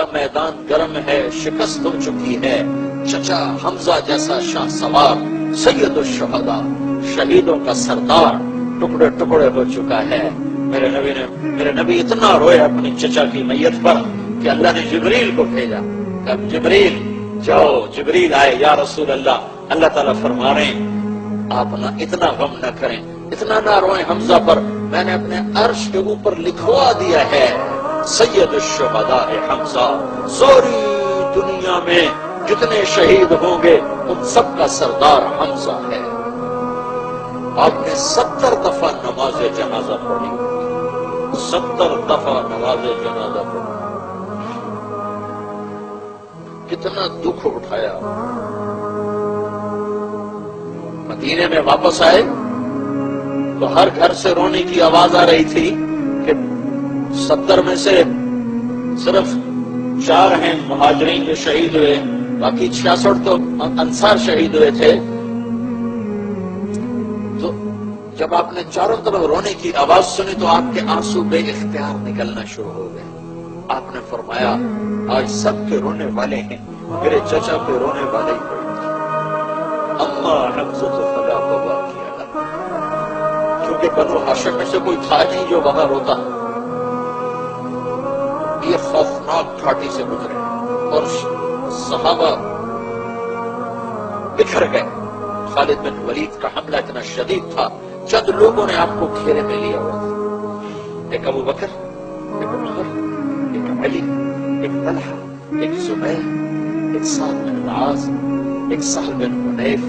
کا میدان گرم ہے، شکست ہو چکی ہے، چچا حمزہ جیسا شاہ سوار سید الشہداء شہیدوں کا سردار ٹکڑے ٹکڑے ہو چکا ہے۔ میرے نبی اتنا روئے اپنی چچا کی میت پر کہ اللہ نے جبریل کو بھیجا کہ اب جبریل جاؤ۔ جبریل آئے، یا رسول اللہ تعالیٰ فرما رہے ہیں آپ نہ اتنا غم نہ کریں، اتنا نہ روئیں حمزہ پر، میں نے اپنے عرش کے اوپر لکھوا دیا ہے سید الشہداء حمزہ، ساری دنیا میں جتنے شہید ہوں گے ان سب کا سردار حمزہ ہے۔ آپ نے 70 دفعہ نماز جنازہ پڑھی، 70 دفعہ نماز جنازہ پڑھی، کتنا دکھ اٹھایا۔ مدینے میں واپس آئے تو ہر گھر سے رونے کی آواز آ رہی تھی کہ 70 میں سے صرف 4 ہیں مہاجرین جو شہید ہوئے، باقی 66 تو انصار شہید ہوئے تھے۔ تو جب آپ نے چاروں طرف رونے کی آواز سنی تو آپ کے آنسو بے اختیار نکلنا شروع ہو گئے۔ آپ نے فرمایا آج سب کے رونے والے ہیں، میرے چچا کے رونے والے ہی پڑے، اما حمزہ تو فلا بابا کیا، کیونکہ بنو ہاشم میں سے کوئی تھا نہیں جو وہاں روتا۔ یہ خوفناک گھاٹی سے گزرے اور صحابہ بکھر گئے۔ خالد بن ولید کا حملہ اتنا شدید تھا، چند لوگوں نے آپ کو گھیرے میں لیا ہوا تھا، ایک ابو بکر، ایک عمر، ایک علی، ایک طلحہ، ایک زبیر، ایک سعد بن العاص، ایک سہل بن حنیف،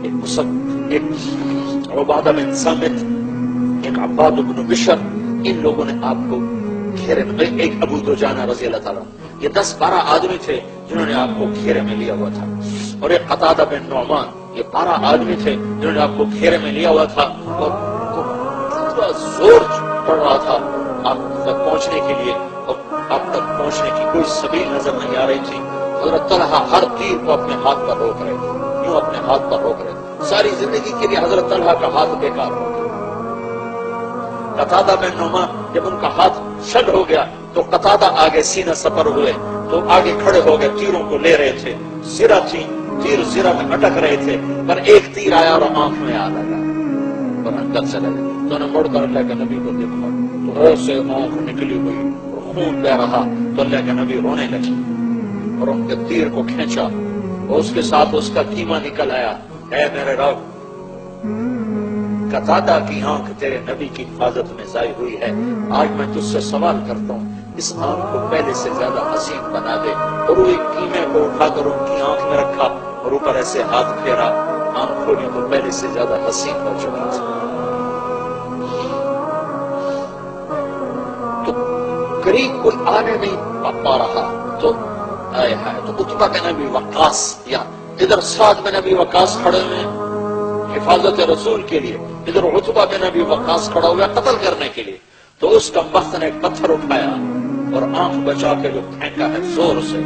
ایک مصعب، ایک عبادہ بن صامت، ایک عباد بن بشر، ان لوگوں نے آپ کو گھیرے میں، ایک ابو دجانہ رضی اللہ تعالیٰ، یہ 10-12 آدمی تھے جنہوں نے آپ کو گھیرے میں لیا ہوا تھا، اور ایک قتادہ بن نعمان، یہ 12 آدمی تھے جنہوں نے آپ کو گھیرے میں لیا ہوا تھا، اور پورا زور پڑ رہا تھا آپ تک پہنچنے کے لیے، اور آپ تک پہنچنے کی کوئی سبیل نظر نہیں آ رہی تھی۔ حضرت طلحہ ہر تیر کو اپنے ہاتھ پر روک رہے تھے، یوں اپنے ہاتھ پر روک رہے تھے، ساری زندگی کے لیے حضرت طلحہ کا ہاتھ بیکار ہو گیا۔ قتادہ بن نعمان جب ان کا ہاتھ شل ہو گیا تو قتادہ آگے سینہ سپر ہوئے، تو آگے کھڑے ہو گئے، تیروں کو لے رہے تھے، زرہ تھی، تیر زرہ میں اٹک رہے تھے، پر ایک تیر آیا اور آنکھ میں آ لگا اور اندر چلے گئے۔ تو انہوں نے مڑ کر اللہ کے نبی کو دیکھا تو ایسے آنکھ نکلی ہوئی اور خون بہ رہا، تو اللہ کے نبی رونے لگے اور ان کے تیر کو کھینچا اور اس کے ساتھ اس کا کیما نکل آیا۔ اے میرے رب، قتادہ کی آنکھ تیرے نبی کی حفاظت میں ضائع ہوئی ہے، آج میں تجھ سے سوال کرتا ہوں اس آنکھ کو پہلے سے زیادہ حسین بنا دے۔ اور وہ ایک کیمے کو اٹھا کر ان کی آنکھ میں رکھا اور اوپر ایسے ہاتھ پھیرا، آنکھ کھولی تو پہلے سے زیادہ حسین ہو چکا تھا۔ تو قریب کوئی آنے نہیں پا رہا، تو آئے ہائے، تو عتبہ بن ابی وقاص، یا ادھر سعد بن ابی وقاص کھڑے ہوئے حفاظت رسول کے لیے، ادھر عتبہ بن ابی وقاص کھڑا ہوا قتل کرنے کے لیے، تو اس کا بخت نے ایک پتھر اٹھایا اور آنکھ بچا کے جو پھینکا ہے زور سے،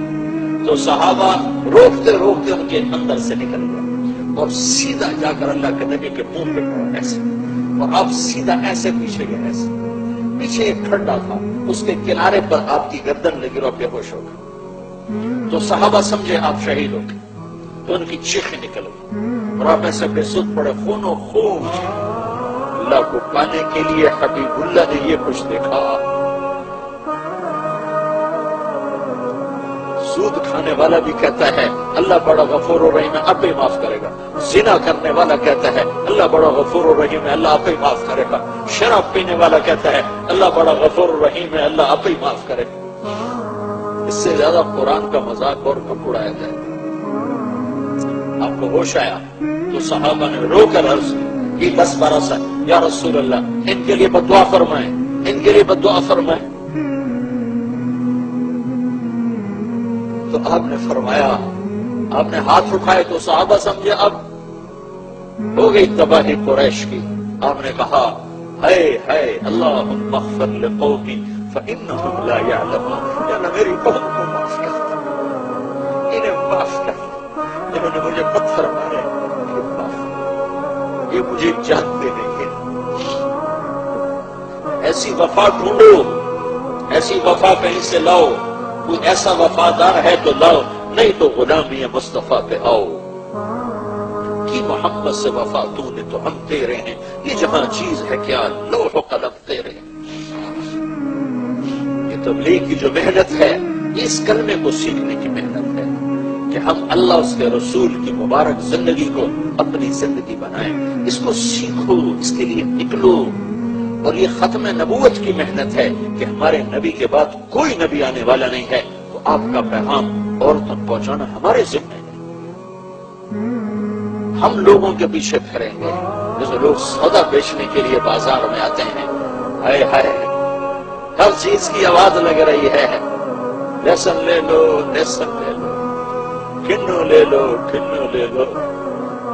تو صحابہ روکتے روکتے ان کے اندر سے نکل گئے اور سیدھا جا کر اللہ کے نبی کے منہ پہ پڑا ایسے، اور آپ سیدھا ایسے پیچھے گئے، ایسے پیچھے ایک کھڈا تھا، اس کے کنارے پر آپ کی گردن لگی اور آپ بے ہوش ہو گئے، تو صحابہ سمجھے آپ شہید ہو گئے، تو ان کی چیخیں نکل گئی اور آپ ایسے بے سود پڑے، خون و خون۔ اللہ کو پانے کے لیے حبیب اللہ نے یہ کچھ دیکھا۔ سود کھانے والا بھی کہتا ہے اللہ بڑا غفور و رحیم ہے، آپ ہی معاف کرے گا۔ زنا کرنے والا کہتا ہے اللہ بڑا غفور و رحیم ہے، اللہ آپ ہی معاف کرے گا۔ شراب پینے والا کہتا ہے اللہ بڑا غفور و رحیم ہے، اللہ آپ ہی معاف کرے گا۔ اس سے زیادہ قرآن کا مذاق اور کب اڑایا جائے۔ آپ کو ہوش آیا تو صحابہ نے رو کر عرض کی 10-12 سال، یا رسول اللہ ان کے لیے بددعا فرمائیں، ان کے لیے بددعا فرمائیں۔ تو آپ نے فرمایا، آپ نے ہاتھ اٹھائے تو صحابہ سمجھے اب ہو گئی تباہی قریش کی۔ آپ نے کہا ہائے ہائے اللہم اغفر لقومی فانہم لا یعلمون، یا اللہ میری قوم کو معاف کر دے، انہیں معاف کر دے، جنہوں نے مجھے پتھر مارے، یہ مجھے جانتے نہیں ہیں۔ ایسی وفا ڈھونڈو، ایسی وفا کہیں سے لاؤ کوئی ایسا وفادار ہے تو لاؤ، نہیں تو غلامی مصطفیٰ پہ آؤ۔ کی محمد سے وفا تو نے تو ہم تیرے ہیں، یہ جہاں چیز ہے کیا لوح و قلم تیرے ہیں۔ یہ تبلیغ کی جو محنت ہے، یہ اس کلمے کو سیکھنے کی محنت ہے کہ ہم اللہ اس کے رسول کی مبارک زندگی کو اپنی زندگی بنائیں، اس کو سیکھو، اس کے لیے نکلو۔ اور یہ ختم نبوت کی محنت ہے کہ ہمارے نبی کے بعد کوئی نبی آنے والا نہیں ہے، تو آپ کا پیغام اور تک پہنچانا ہمارے ذمہ ہے۔ ہم لوگوں کے پیچھے پھریں گے جیسے لوگ سودا بیچنے کے لیے بازار میں آتے ہیں، ہائے ہائے ہر چیز کی آواز لگ رہی ہے، لہسن لے لو، لہسن لے لو، کنو لے لو، کنو لے لو،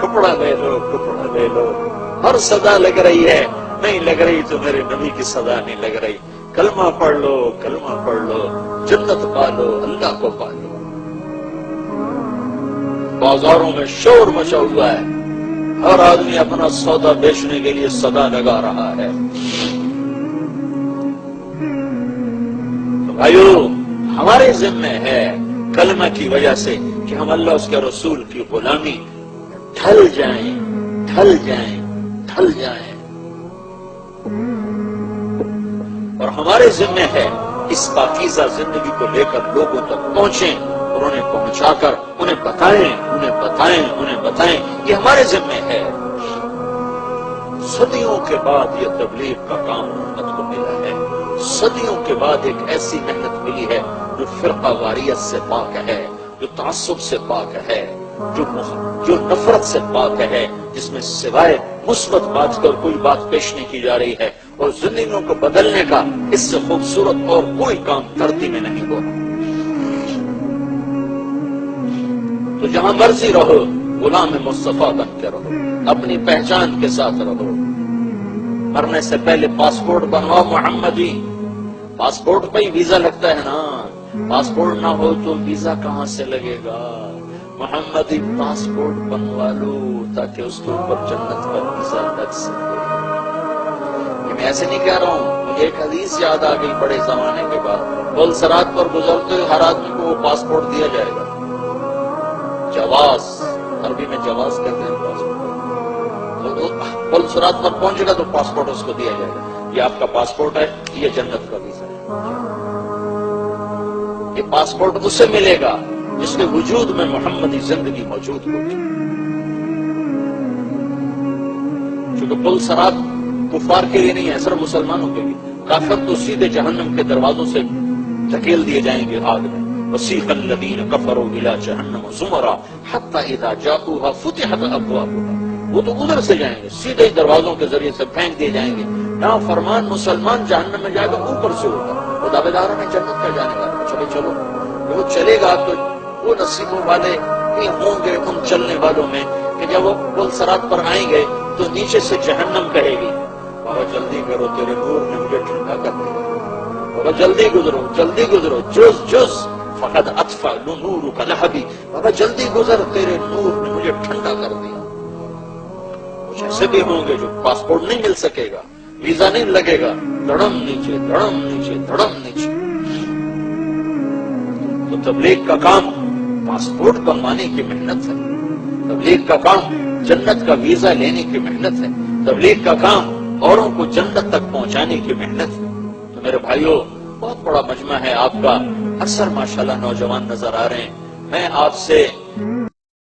کپڑا لے لو، کپڑا لے لو، ہر صدا لگ رہی ہے۔ نہیں لگ رہی تو میرے نبی کی صدا نہیں لگ رہی۔ کلمہ پڑھ لو، کلمہ پڑھ لو، جنت پالو، اللہ کو پالو۔ بازاروں میں شور مچا ہوا ہے، ہر آدمی اپنا سودا بیچنے کے لیے صدا لگا رہا ہے۔ تو بھائیو، ہمارے ذمہ ہے کلمہ کی وجہ سے کہ ہم اللہ اس کے رسول کی غلامی ڈھل جائیں، ڈھل جائیں، ڈھل جائیں۔ اور ہمارے ذمہ ہے اس پاکیزہ زندگی کو لے کر لوگوں تک پہنچیں اور انہیں پہنچا کر انہیں بتائیں، انہیں بتائیں، انہیں بتائیں۔ یہ ہمارے ذمہ ہے۔ صدیوں کے بعد یہ تبلیغ کا کام امت کو ملا ہے، صدیوں کے بعد ایک ایسی محنت ملی ہے جو فرقہ واریت سے پاک ہے، جو تعصب سے پاک ہے، جو نفرت سے پاک ہے، جس میں سوائے مثبت بات کر کوئی بات پیش نہیں کی جا رہی ہے، اور زندگیوں کو بدلنے کا اس سے خوبصورت اور کوئی کام دھرتی میں نہیں ہو رہا۔ تو جہاں مرضی رہو، غلام مصطفیٰ بن کے رہو، اپنی پہچان کے ساتھ رہو۔ مرنے سے پہلے پاسپورٹ بنواؤ محمدی۔ پاسپورٹ پہ ہی ویزا لگتا ہے نا، پاسپورٹ نہ ہو تو ویزا کہاں سے لگے گا؟ محمدی پاسپورٹ بنوا لو تاکہ اس کے اوپر جنت کا ویزا لگ سکے۔ یہ میں ایسے نہیں کہہ رہا ہوں، مجھے ایک حدیث یاد آ گئی بڑے زمانے کے بعد، پل صراط پر گزرتے ہوئے ہر آدمی کو وہ پاسپورٹ دیا جائے گا۔ جواز، عربی میں جواز کہتے ہیں پاسپورٹ۔ پل صراط پر پہنچے گا تو پاسپورٹ اس کو دیا جائے گا، یہ آپ کا پاسپورٹ ہے، یہ جنت کا ویزا ہے۔ یہ پاسپورٹ اسے ملے گا جس کے وجود میں محمدی زندگی موجود ہوگی۔ چونکہ پل صراط کفار کے لیے نہیں ہے، صرف مسلمانوں کے لیے۔ کافر تو سیدھے جہنم کے دروازوں سے دھکیل دیے جائیں گے آگ میں۔ وَسِيقَ الَّذِينَ كَفَرُوا إِلَىٰ جَهَنَّمَ زُمَرًا حَتَّىٰ إِذَا جَاءُوهَا فُتِحَتْ أَبْوَابُهَا، وہ تو ادھر سے جائیں گے، سیدھے ہی دروازوں کے ذریعے سے پھینک دیے جائیں گے۔ نہ فرمان مسلمان جہنم میں جائے گا اوپر سے ہوگا، وہ دعوے دار میں جنت کا جانے والا، چلو چلو، وہ چلے گا تو وہ نصیبوں والے ہی ہوں گے ان چلنے والوں میں کہ جب وہ پل صراط پر آئیں گے تو نیچے سے جہنم کہے گی، بابا جلدی کرو، تیرے نور نے مجھے ٹھنڈا کر دیا، بابا جلدی گزرو، جلدی گزرو، جز جز فقد اطفأ نورک لہبی، بابا جلدی گزر، تیرے نور نے مجھے ٹھنڈا کر دیا۔ کچھ ایسے بھی ہوں گے جو پاسپورٹ نہیں مل سکے گا، ویزا نہیں لگے گا، دھڑم نیچے، دھڑم نیچے، دھڑم نیچے۔ تو تبلیغ کا کام پاسپورٹ بنوانے کی محنت ہے، تبلیغ کا کام جنت کا ویزا لینے کی محنت ہے، تبلیغ کا کام اوروں کو جنت تک پہنچانے کی محنت ہے۔ تو میرے بھائیوں، بہت بڑا مجمع ہے آپ کا، اکثر ماشاءاللہ نوجوان نظر آ رہے ہیں۔ میں آپ سے